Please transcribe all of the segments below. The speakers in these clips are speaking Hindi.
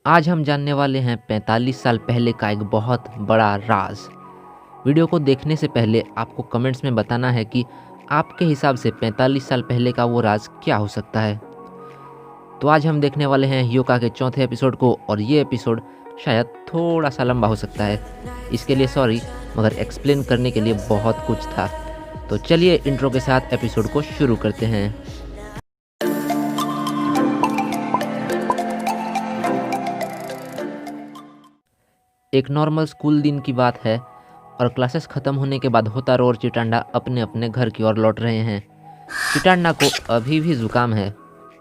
आज हम जानने वाले हैं 45 साल पहले का एक बहुत बड़ा राज। वीडियो को देखने से पहले आपको कमेंट्स में बताना है कि आपके हिसाब से 45 साल पहले का वो राज क्या हो सकता है। तो आज हम देखने वाले हैं ह्योका के चौथे एपिसोड को, और ये एपिसोड शायद थोड़ा सा लंबा हो सकता है। इसके लिए सॉरी, मगर एक्सप्लेन करने के लिए बहुत कुछ था। तो चलिए इंट्रो के साथ एपिसोड को शुरू करते हैं। एक नॉर्मल स्कूल दिन की बात है और क्लासेस खत्म होने के बाद होतारो और चिटांडा अपने अपने घर की ओर लौट रहे हैं। चिटांडा को अभी भी जुकाम है।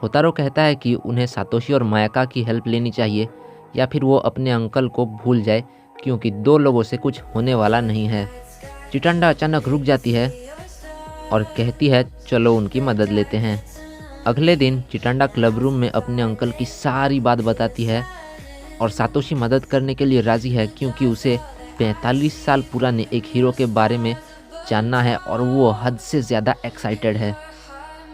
होतारो कहता है कि उन्हें सातोशी और मायाका की हेल्प लेनी चाहिए या फिर वो अपने अंकल को भूल जाए, क्योंकि दो लोगों से कुछ होने वाला नहीं है। चिटांडा अचानक रुक जाती है और कहती है चलो उनकी मदद लेते हैं। अगले दिन चिटांडा क्लब रूम में अपने अंकल की सारी बात बताती है और सातोशी मदद करने के लिए राज़ी है, क्योंकि उसे 45 साल पुराने एक हीरो के बारे में जानना है और वो हद से ज़्यादा एक्साइटेड है।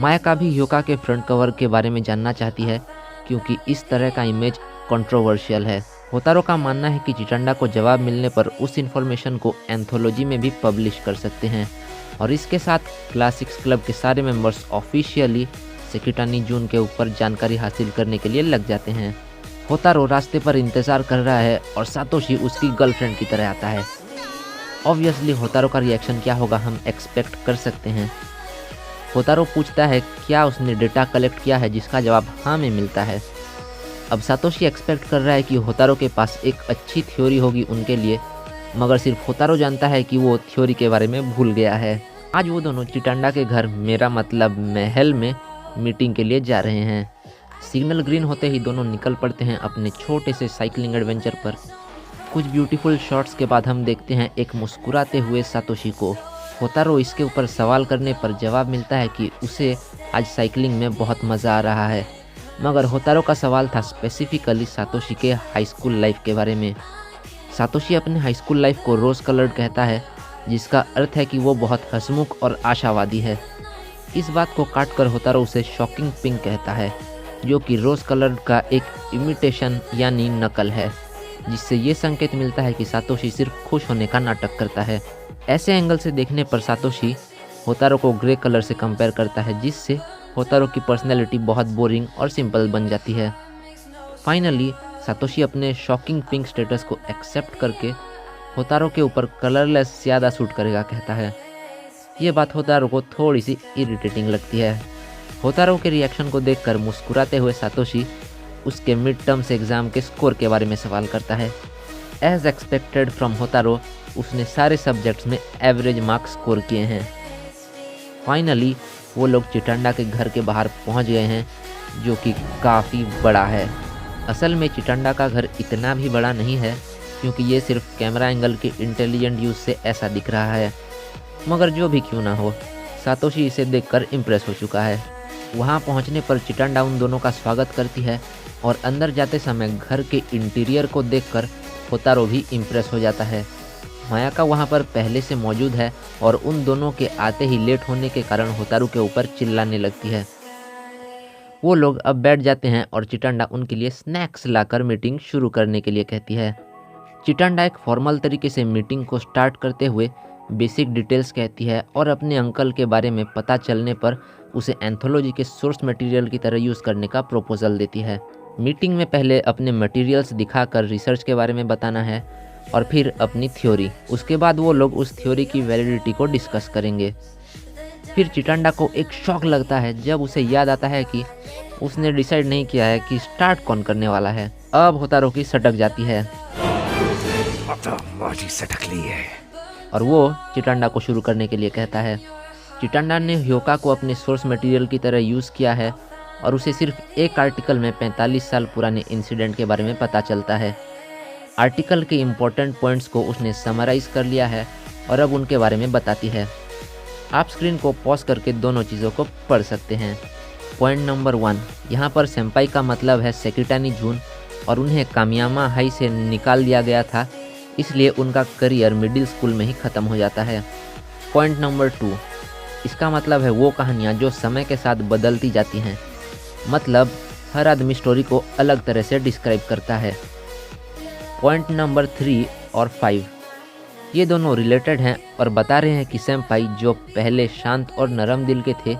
मायाका भी ह्योका के फ्रंट कवर के बारे में जानना चाहती है, क्योंकि इस तरह का इमेज कंट्रोवर्शियल है। होतारो का मानना है कि चिटांडा को जवाब मिलने पर उस इन्फॉर्मेशन को एंथोलॉजी में भी पब्लिश कर सकते हैं। और इसके साथ क्लास 6 क्लब के सारे मेंबर्स ऑफिशियली सेकिटानी जून के ऊपर जानकारी हासिल करने के लिए लग जाते हैं। होतारो रास्ते पर इंतज़ार कर रहा है और सातोशी उसकी गर्लफ्रेंड की तरह आता है। ऑब्वियसली होतारो का रिएक्शन क्या होगा हम एक्सपेक्ट कर सकते हैं। होतारो पूछता है क्या उसने डेटा कलेक्ट किया है, जिसका जवाब हाँ में मिलता है। अब सातोशी एक्सपेक्ट कर रहा है कि होतारो के पास एक अच्छी थ्योरी होगी उनके लिए, मगर सिर्फ होतारो जानता है कि वो थ्योरी के बारे में भूल गया है। आज वो दोनों चिटांडा के घर, मेरा मतलब महल में मीटिंग के लिए जा रहे हैं। सिग्नल ग्रीन होते ही दोनों निकल पड़ते हैं अपने छोटे से साइकिलिंग एडवेंचर पर। कुछ ब्यूटीफुल शॉट्स के बाद हम देखते हैं एक मुस्कुराते हुए सातोशी को। होतारो इसके ऊपर सवाल करने पर जवाब मिलता है कि उसे आज साइकिलिंग में बहुत मज़ा आ रहा है, मगर होतारो का सवाल था स्पेसिफिकली सातोशी के हाई स्कूल लाइफ के बारे में। सातोशी अपने हाई स्कूल लाइफ को रोज़ कलर्ड कहता है, जिसका अर्थ है कि वो बहुत हंसमुख और आशावादी है। इस बात को काट कर होतारो उसे शॉकिंग पिंक कहता है, जो कि रोज़ कलर का एक इमिटेशन यानी नकल है, जिससे ये संकेत मिलता है कि सातोशी सिर्फ खुश होने का नाटक करता है। ऐसे एंगल से देखने पर सातोशी होतारो को ग्रे कलर से कंपेयर करता है, जिससे होतारो की पर्सनैलिटी बहुत बोरिंग और सिंपल बन जाती है। फाइनली सातोशी अपने शॉकिंग पिंक स्टेटस को एक्सेप्ट करके होतारो के ऊपर कलरलेस ज़्यादा सूट करेगा कहता है। ये बात होतारो को थोड़ी सी इरिटेटिंग लगती है। होतारो के रिएक्शन को देखकर मुस्कुराते हुए सातोशी उसके मिड टर्म्स एग्ज़ाम के स्कोर के बारे में सवाल करता है। एज एक्सपेक्टेड फ्रॉम होतारो, उसने सारे सब्जेक्ट्स में एवरेज मार्क्स स्कोर किए हैं। फाइनली वो लोग चिटांडा के घर के बाहर पहुंच गए हैं, जो कि काफ़ी बड़ा है। असल में चिटांडा का घर इतना भी बड़ा नहीं है, क्योंकि ये सिर्फ कैमरा एंगल के इंटेलिजेंट यूज़ से ऐसा दिख रहा है। मगर जो भी क्यों ना हो, सातोशी इसे देखकर इम्प्रेस हो चुका है। वहाँ पहुँचने पर चिटांडा उन दोनों का स्वागत करती है और अंदर जाते समय घर के इंटीरियर को देखकर होतारो भी इम्प्रेस हो जाता है। मायाका वहाँ पर पहले से मौजूद है और उन दोनों के आते ही लेट होने के कारण होतारो के ऊपर चिल्लाने लगती है। वो लोग अब बैठ जाते हैं और चिटांडा उनके लिए स्नैक्स लाकर मीटिंग शुरू करने के लिए कहती है। चिटांडा एक फॉर्मल तरीके से मीटिंग को स्टार्ट करते हुए बेसिक डिटेल्स कहती है और अपने अंकल के बारे में पता चलने पर उसे एंथोलॉजी के सोर्स मटेरियल की तरह यूज़ करने का प्रपोजल देती है। मीटिंग में पहले अपने मटेरियल्स दिखाकर रिसर्च के बारे में बताना है और फिर अपनी थ्योरी। उसके बाद वो लोग उस थ्योरी की वैलिडिटी को डिस्कस करेंगे। फिर चिटांडा को एक शॉक लगता है जब उसे याद आता है कि उसने डिसाइड नहीं किया है कि स्टार्ट कौन करने वाला है। अब होतारो की सटक जाती है सटक ली है और वो चिटांडा को शुरू करने के लिए कहता है। चिटांडा ने ह्योका को अपने सोर्स मटेरियल की तरह यूज़ किया है और उसे सिर्फ एक आर्टिकल में 45 साल पुराने इंसिडेंट के बारे में पता चलता है। आर्टिकल के इम्पोर्टेंट पॉइंट्स को उसने समराइज़ कर लिया है और अब उनके बारे में बताती है। आप स्क्रीन को पॉज करके दोनों चीज़ों को पढ़ सकते हैं। पॉइंट नंबर 1, यहाँ पर सेंपाई का मतलब है सेकिटानी जून, और उन्हें कामियामा हाई से निकाल दिया गया था, इसलिए उनका करियर मिडिल स्कूल में ही ख़त्म हो जाता है। पॉइंट नंबर 2, इसका मतलब है वो कहानियाँ जो समय के साथ बदलती जाती हैं। मतलब हर आदमी स्टोरी को अलग तरह से डिस्क्राइब करता है। पॉइंट नंबर 3 और 5 ये दोनों रिलेटेड हैं और बता रहे हैं कि सेंपाई जो पहले शांत और नरम दिल के थे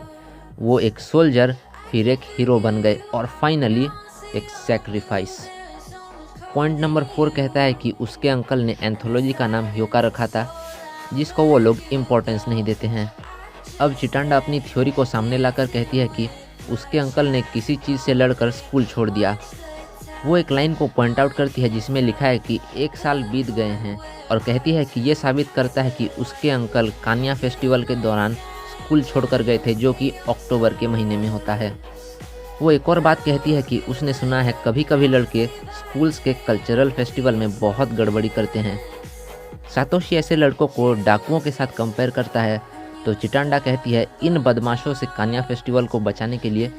वो एक सोल्जर, फिर एक हीरो बन गए और फाइनली एक सैक्रिफाइस। पॉइंट नंबर 4 कहता है कि उसके अंकल ने एंथोलॉजी का नाम ह्योका रखा था जिसको वो लोग इम्पोर्टेंस नहीं देते हैं। अब चिटांडा अपनी थ्योरी को सामने लाकर कहती है कि उसके अंकल ने किसी चीज़ से लड़कर स्कूल छोड़ दिया। वो एक लाइन को पॉइंट आउट करती है जिसमें लिखा है कि 1 साल बीत गए हैं और कहती है कि ये साबित करता है कि उसके अंकल कान्या फेस्टिवल के दौरान स्कूल छोड़कर गए थे जो कि अक्टूबर के महीने में होता है। वो एक और बात कहती है कि उसने सुना है कभी कभी लड़के स्कूल्स के कल्चरल फेस्टिवल में बहुत गड़बड़ी करते हैं। सातोशी ऐसे लड़कों को डाकुओं के साथ कंपेयर करता है तो चिटांडा कहती है इन बदमाशों से कान्या फेस्टिवल को बचाने के लिए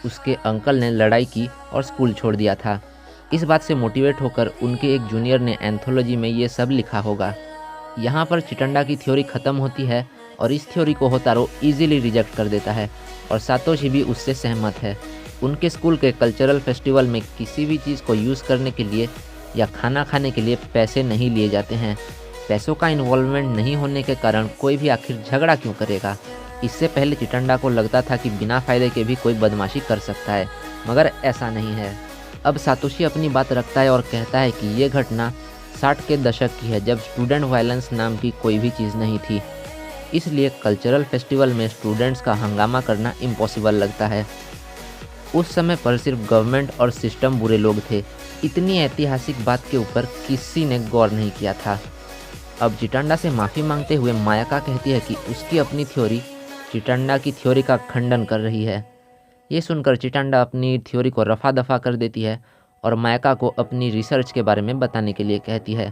उसके अंकल ने लड़ाई की और स्कूल छोड़ दिया था। इस बात से मोटिवेट होकर उनके एक जूनियर ने एंथोलॉजी में ये सब लिखा होगा। यहाँ पर चिटांडा की थ्योरी ख़त्म होती है और इस थ्योरी को होतारो इजीली रिजेक्ट कर देता है और सातोशी भी उससे सहमत है। उनके स्कूल के कल्चरल फेस्टिवल में किसी भी चीज़ को यूज़ करने के लिए या खाना खाने के लिए पैसे नहीं लिए जाते हैं। पैसों का इन्वॉल्वमेंट नहीं होने के कारण कोई भी आखिर झगड़ा क्यों करेगा। इससे पहले चिटांडा को लगता था कि बिना फ़ायदे के भी कोई बदमाशी कर सकता है, मगर ऐसा नहीं है। अब सातोशी अपनी बात रखता है और कहता है कि ये घटना 60 के दशक की है जब स्टूडेंट वायलेंस नाम की कोई भी चीज़ नहीं थी, इसलिए कल्चरल फेस्टिवल में स्टूडेंट्स का हंगामा करना इम्पॉसिबल लगता है। उस समय पर सिर्फ गवर्नमेंट और सिस्टम बुरे लोग थे। इतनी ऐतिहासिक बात के ऊपर किसी ने गौर नहीं किया था। अब चिटांडा से माफ़ी मांगते हुए मायाका कहती है कि उसकी अपनी थ्योरी चिटांडा की थ्योरी का खंडन कर रही है। ये सुनकर चिटांडा अपनी थ्योरी को रफा दफा कर देती है और मायाका को अपनी रिसर्च के बारे में बताने के लिए कहती है।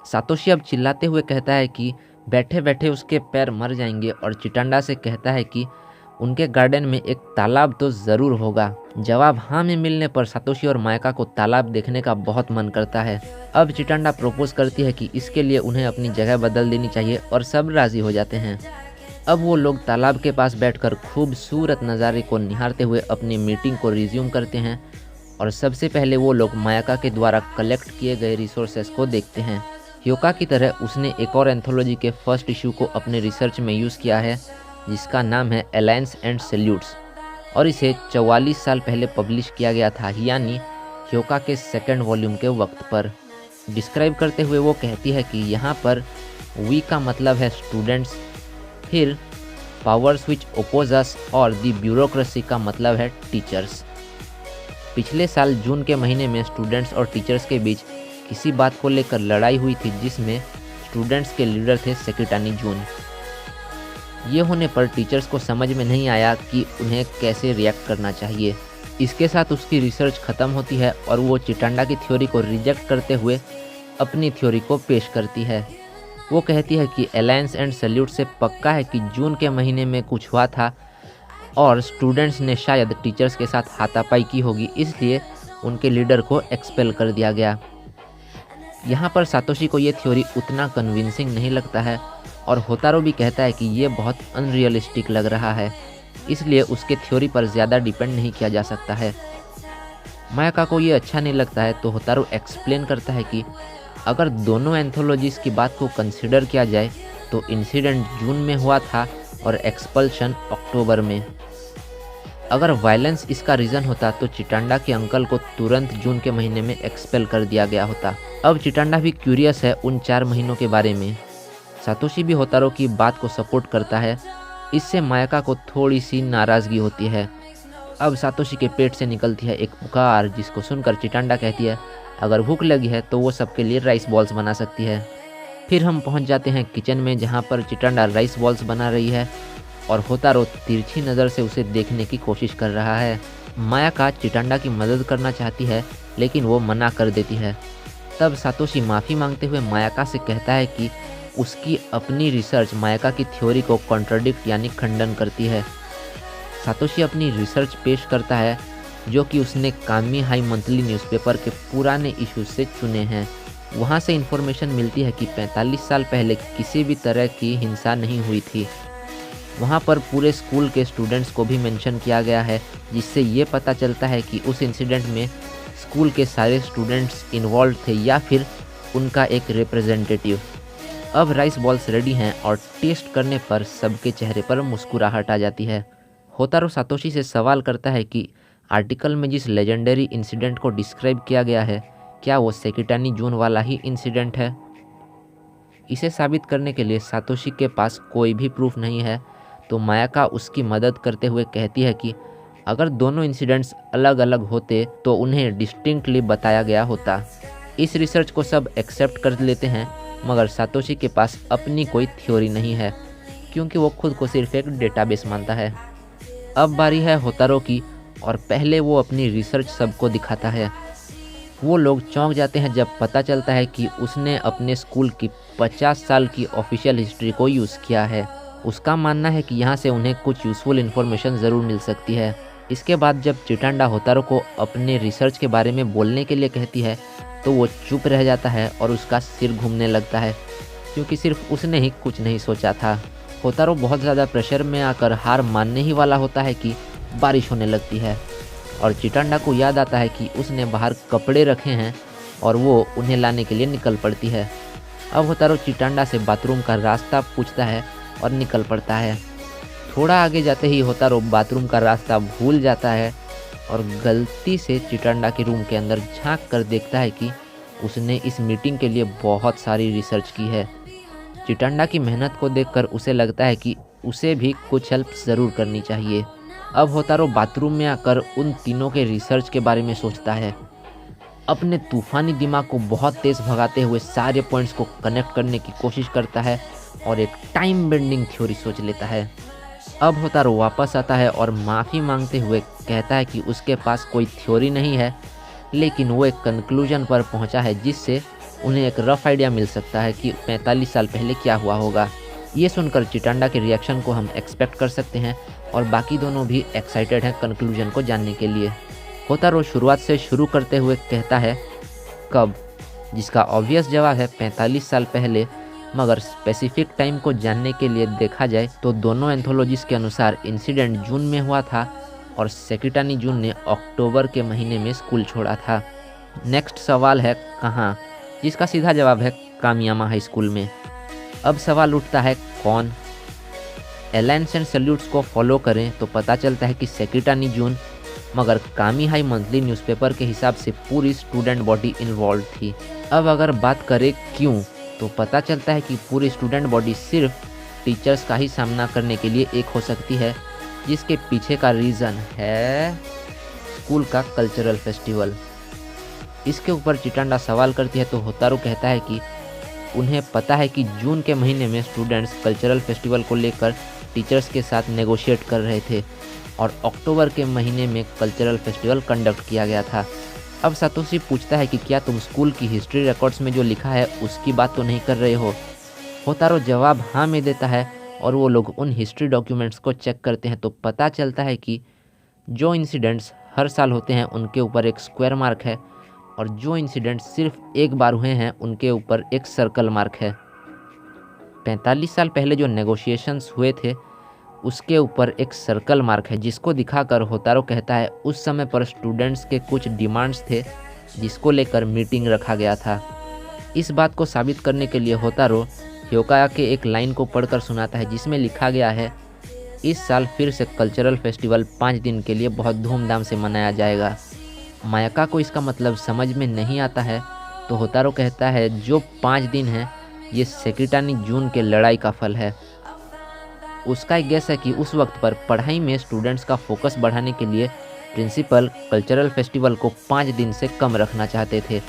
सातोशी अब चिल्लाते हुए कहता है कि बैठे बैठे उसके पैर मर जाएंगे और चिटांडा से कहता है कि उनके गार्डन में एक तालाब तो ज़रूर होगा। जवाब हाँ में मिलने पर सातोशी और मायाका को तालाब देखने का बहुत मन करता है। अब चिटांडा प्रपोज करती है कि इसके लिए उन्हें अपनी जगह बदल देनी चाहिए और सब राज़ी हो जाते हैं। अब वो लोग तालाब के पास बैठकर खूबसूरत नज़ारे को निहारते हुए अपनी मीटिंग को रिज्यूम करते हैं और सबसे पहले वो लोग मायाका के द्वारा कलेक्ट किए गए रिसोर्सेस को देखते हैं। ह्योका की तरह उसने एक और एंथोलॉजी के फर्स्ट इशू को अपने रिसर्च में यूज़ किया है जिसका नाम है अलायंस एंड सैल्यूट्स और इसे 44 साल पहले पब्लिश किया गया था, यानी ह्योका के सेकंड वॉल्यूम के वक्त पर। डिस्क्राइब करते हुए वो कहती है कि यहाँ पर वी का मतलब है स्टूडेंट्स, फिर पावर्स विच ओपोज अस और दी ब्यूरोक्रेसी का मतलब है टीचर्स। पिछले साल जून के महीने में स्टूडेंट्स और टीचर्स के बीच किसी बात को लेकर लड़ाई हुई थी जिसमें स्टूडेंट्स के लीडर थे सेक्रेटानी जून। ये होने पर टीचर्स को समझ में नहीं आया कि उन्हें कैसे रिएक्ट करना चाहिए। इसके साथ उसकी रिसर्च ख़त्म होती है और वो चिटांडा की थ्योरी को रिजेक्ट करते हुए अपनी थ्योरी को पेश करती है। वो कहती है कि अलायंस एंड सैल्यूट से पक्का है कि जून के महीने में कुछ हुआ था और स्टूडेंट्स ने शायद टीचर्स के साथ हाथापाई की होगी, इसलिए उनके लीडर को एक्सपेल कर दिया गया। यहाँ पर सातोशी को ये थ्योरी उतना कन्विंसिंग नहीं लगता है और होतारो भी कहता है कि ये बहुत अनरियलिस्टिक लग रहा है, इसलिए उसके थ्योरी पर ज़्यादा डिपेंड नहीं किया जा सकता है। मायाका को ये अच्छा नहीं लगता है तो होतारो एक्सप्लेन करता है कि अगर दोनों एंथोलॉजीज़ की बात को कंसिडर किया जाए तो इंसिडेंट जून में हुआ था और एक्सपल्शन अक्टूबर में। अगर वायलेंस इसका रीज़न होता तो चिटांडा के अंकल को तुरंत जून के महीने में एक्सपेल कर दिया गया होता। अब चिटांडा भी क्यूरियस है उन 4 महीनों के बारे में। सातोशी भी होतारो की बात को सपोर्ट करता है, इससे मायाका को थोड़ी सी नाराज़गी होती है। अब सातोशी के पेट से निकलती है एक पुकार जिसको सुनकर चिटांडा कहती है अगर भूख लगी है तो वो सबके लिए राइस बॉल्स बना सकती है। फिर हम पहुंच जाते हैं किचन में जहां पर चिटांडा राइस बॉल्स बना रही है और होतारो तिरछी नज़र से उसे देखने की कोशिश कर रहा है। मायाका चिटांडा की मदद करना चाहती है लेकिन वो मना कर देती है। तब सातोशी माफ़ी मांगते हुए मायाका से कहता है कि उसकी अपनी रिसर्च मायाका की थ्योरी को कॉन्ट्राडिक्ट यानी खंडन करती है। सातोशी अपनी रिसर्च पेश करता है जो कि उसने कामी हाई मंथली न्यूज़पेपर के पुराने इश्यूज से चुने हैं। वहाँ से इन्फॉर्मेशन मिलती है कि 45 साल पहले किसी भी तरह की हिंसा नहीं हुई थी। वहाँ पर पूरे स्कूल के स्टूडेंट्स को भी मेंशन किया गया है, जिससे ये पता चलता है कि उस इंसिडेंट में स्कूल के सारे स्टूडेंट्स इन्वॉल्व थे या फिर उनका एक रिप्रेजेंटेटिव। अब राइस बॉल्स रेडी हैं और टेस्ट करने पर सबके चेहरे पर मुस्कुराहट आ जाती है। होतारो सातोशी से सवाल करता है कि आर्टिकल में जिस लेजेंडरी इंसिडेंट को डिस्क्राइब किया गया है, क्या वो सेकिटानी जून वाला ही इंसिडेंट है। इसे साबित करने के लिए सातोशी के पास कोई भी प्रूफ नहीं है, तो मायाका उसकी मदद करते हुए कहती है कि अगर दोनों इंसिडेंट्स अलग अलग होते तो उन्हें डिस्टिंक्टली बताया गया होता। इस रिसर्च को सब एक्सेप्ट कर लेते हैं, मगर सातोशी के पास अपनी कोई थ्योरी नहीं है, क्योंकि वो खुद को सिर्फ एक डेटाबेस मानता है। अब बारी है होतारो की, और पहले वो अपनी रिसर्च सबको दिखाता है। वो लोग चौंक जाते हैं जब पता चलता है कि उसने अपने स्कूल की 50 साल की ऑफिशियल हिस्ट्री को यूज़ किया है। उसका मानना है कि यहाँ से उन्हें कुछ यूज़फुल इन्फॉर्मेशन ज़रूर मिल सकती है। इसके बाद जब चिटांडा होतारो को अपने रिसर्च के बारे में बोलने के लिए कहती है, तो वो चुप रह जाता है और उसका सिर घूमने लगता है, क्योंकि सिर्फ उसने ही कुछ नहीं सोचा था। होतारो बहुत ज़्यादा प्रेशर में आकर हार मानने ही वाला होता है कि बारिश होने लगती है, और चिटांडा को याद आता है कि उसने बाहर कपड़े रखे हैं और वो उन्हें लाने के लिए निकल पड़ती है। अब होतारो चिटांडा से बाथरूम का रास्ता पूछता है और निकल पड़ता है। थोड़ा आगे जाते ही होतारो बाथरूम का रास्ता भूल जाता है और गलती से चिटांडा के रूम के अंदर झांक कर देखता है कि उसने इस मीटिंग के लिए बहुत सारी रिसर्च की है। चिटांडा की मेहनत को देखकर उसे लगता है कि उसे भी कुछ हेल्प ज़रूर करनी चाहिए। अब होतारो बाथरूम में आकर उन तीनों के रिसर्च के बारे में सोचता है। अपने तूफानी दिमाग को बहुत तेज़ भगाते हुए सारे पॉइंट्स को कनेक्ट करने की कोशिश करता है और एक टाइम बेंडिंग थ्योरी सोच लेता है। अब होतारो वापस आता है और माफ़ी मांगते हुए कहता है कि उसके पास कोई थ्योरी नहीं है, लेकिन वो एक कंक्लूजन पर पहुंचा है जिससे उन्हें एक रफ आइडिया मिल सकता है कि 45 साल पहले क्या हुआ होगा। ये सुनकर चिटांडा के रिएक्शन को हम एक्सपेक्ट कर सकते हैं, और बाकी दोनों भी एक्साइटेड हैं कंक्लूजन को जानने के लिए। होतारो शुरुआत से शुरू करते हुए कहता है कब, जिसका ऑब्वियस जवाब है 45 साल पहले, मगर स्पेसिफिक टाइम को जानने के लिए देखा जाए तो दोनों एंथोलॉजिस्ट के अनुसार इंसिडेंट जून में हुआ था और सेकिटानी जून ने अक्टूबर के महीने में स्कूल छोड़ा था। नेक्स्ट सवाल है कहाँ, जिसका सीधा जवाब है कामियामा हाई स्कूल में। अब सवाल उठता है कौन। एलायंस एंड सैल्यूट्स को फॉलो करें तो पता चलता है कि सेकिटानी जून, मगर कामी हाई मंथली न्यूज़पेपर के हिसाब से पूरी स्टूडेंट बॉडी इन्वॉल्व थी। अब अगर बात करें क्यों, तो पता चलता है कि पूरी स्टूडेंट बॉडी सिर्फ टीचर्स का ही सामना करने के लिए एक हो सकती है, जिसके पीछे का रीज़न है स्कूल का कल्चरल फेस्टिवल। इसके ऊपर चिटांडा सवाल करती है तो होतारो कहता है कि उन्हें पता है कि जून के महीने में स्टूडेंट्स कल्चरल फेस्टिवल को लेकर टीचर्स के साथ नेगोशिएट कर रहे थे और अक्टूबर के महीने में कल्चरल फेस्टिवल कंडक्ट किया गया था। अब सातोशी पूछता है कि क्या तुम स्कूल की हिस्ट्री रिकॉर्ड्स में जो लिखा है उसकी बात तो नहीं कर रहे हो। होतारो जवाब हाँ में देता है और वो लोग उन हिस्ट्री डॉक्यूमेंट्स को चेक करते हैं तो पता चलता है कि जो इंसिडेंट्स हर साल होते हैं उनके ऊपर एक स्क्वायर मार्क है, और जो इंसिडेंट्स सिर्फ एक बार हुए हैं उनके ऊपर एक सर्कल मार्क है। 45 साल पहले जो नेगोशिएशंस हुए थे उसके ऊपर एक सर्कल मार्क है, जिसको दिखाकर होतारो कहता है उस समय पर स्टूडेंट्स के कुछ डिमांड्स थे जिसको लेकर मीटिंग रखा गया था। इस बात को साबित करने के लिए होतारो ह्योकाया के एक लाइन को पढ़कर सुनाता है, जिसमें लिखा गया है इस साल फिर से कल्चरल फेस्टिवल 5 दिन के लिए बहुत धूमधाम से मनाया जाएगा। मायाका को इसका मतलब समझ में नहीं आता है, तो होतारो कहता है जो 5 दिन हैं ये सेकिटानी जून के लड़ाई का फल है। उसका एक गेस है कि उस वक्त पर पढ़ाई में स्टूडेंट्स का फोकस बढ़ाने के लिए प्रिंसिपल कल्चरल फेस्टिवल को 5 दिन से कम रखना चाहते थे,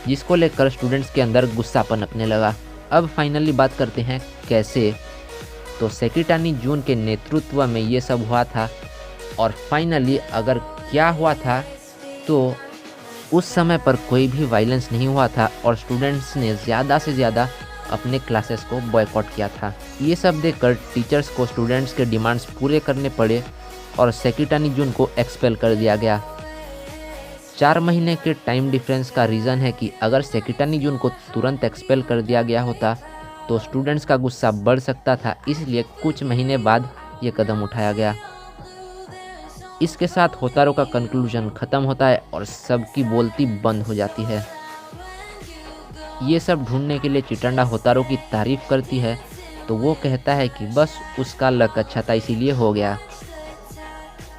जिसको लेकर स्टूडेंट्स के अंदर गुस्सा पनपने लगा। अब फाइनली बात करते हैं कैसे। तो सेकिटानी जून के नेतृत्व में ये सब हुआ था, और फाइनली अगर क्या हुआ था तो उस समय पर कोई भी वायलेंस नहीं हुआ था और स्टूडेंट्स ने ज़्यादा से ज़्यादा अपने क्लासेस को बॉयकॉट किया था। ये सब देखकर टीचर्स को स्टूडेंट्स के डिमांड्स पूरे करने पड़े और सेकिटानी जून को एक्सपेल कर दिया गया। 4 महीने के टाइम डिफरेंस का रीज़न है कि अगर सेकिटानी जून को तुरंत एक्सपेल कर दिया गया होता तो स्टूडेंट्स का गुस्सा बढ़ सकता था, इसलिए कुछ महीने बाद ये कदम उठाया गया। इसके साथ होतारो का कंक्लूजन ख़त्म होता है और सबकी बोलती बंद हो जाती है। ये सब ढूंढने के लिए चिटंडा होतारो की तारीफ करती है तो वो कहता है कि बस उसका लक अच्छा था इसीलिए हो गया।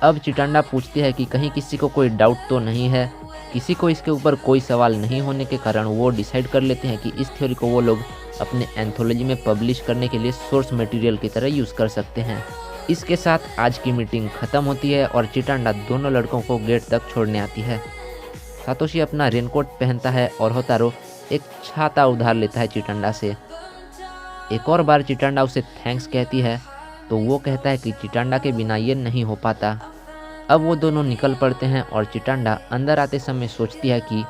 अब चिटंडा पूछती है कि कहीं किसी को कोई डाउट तो नहीं है। किसी को इसके ऊपर कोई सवाल नहीं होने के कारण वो डिसाइड कर लेते हैं कि इस थ्योरी को वो लोग अपने एंथोलॉजी में पब्लिश करने के लिए सोर्स मटेरियल की तरह यूज़ कर सकते हैं। इसके साथ आज की मीटिंग ख़त्म होती है और चिटंडा दोनों लड़कों को गेट तक छोड़ने आती है। सातोशी अपना रेनकोट पहनता है और होतारो एक छाता उधार लेता है चिटंडा से। एक और बार चिटंडा उसे थैंक्स कहती है तो वो कहता है कि चिटंडा के बिना ये नहीं हो पाता। अब वो दोनों निकल पड़ते हैं और चिटंडा अंदर आते समय सोचती है कि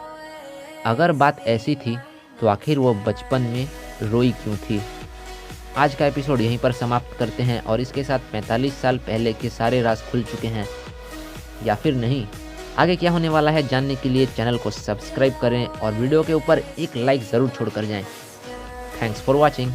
अगर बात ऐसी थी तो आखिर वो बचपन में रोई क्यों थी। आज का एपिसोड यहीं पर समाप्त करते हैं और इसके साथ 45 साल पहले के सारे राज खुल चुके हैं या फिर नहीं। आगे क्या होने वाला है जानने के लिए चैनल को सब्सक्राइब करें और वीडियो के ऊपर एक लाइक ज़रूर छोड़कर जाएं। Thanks for watching.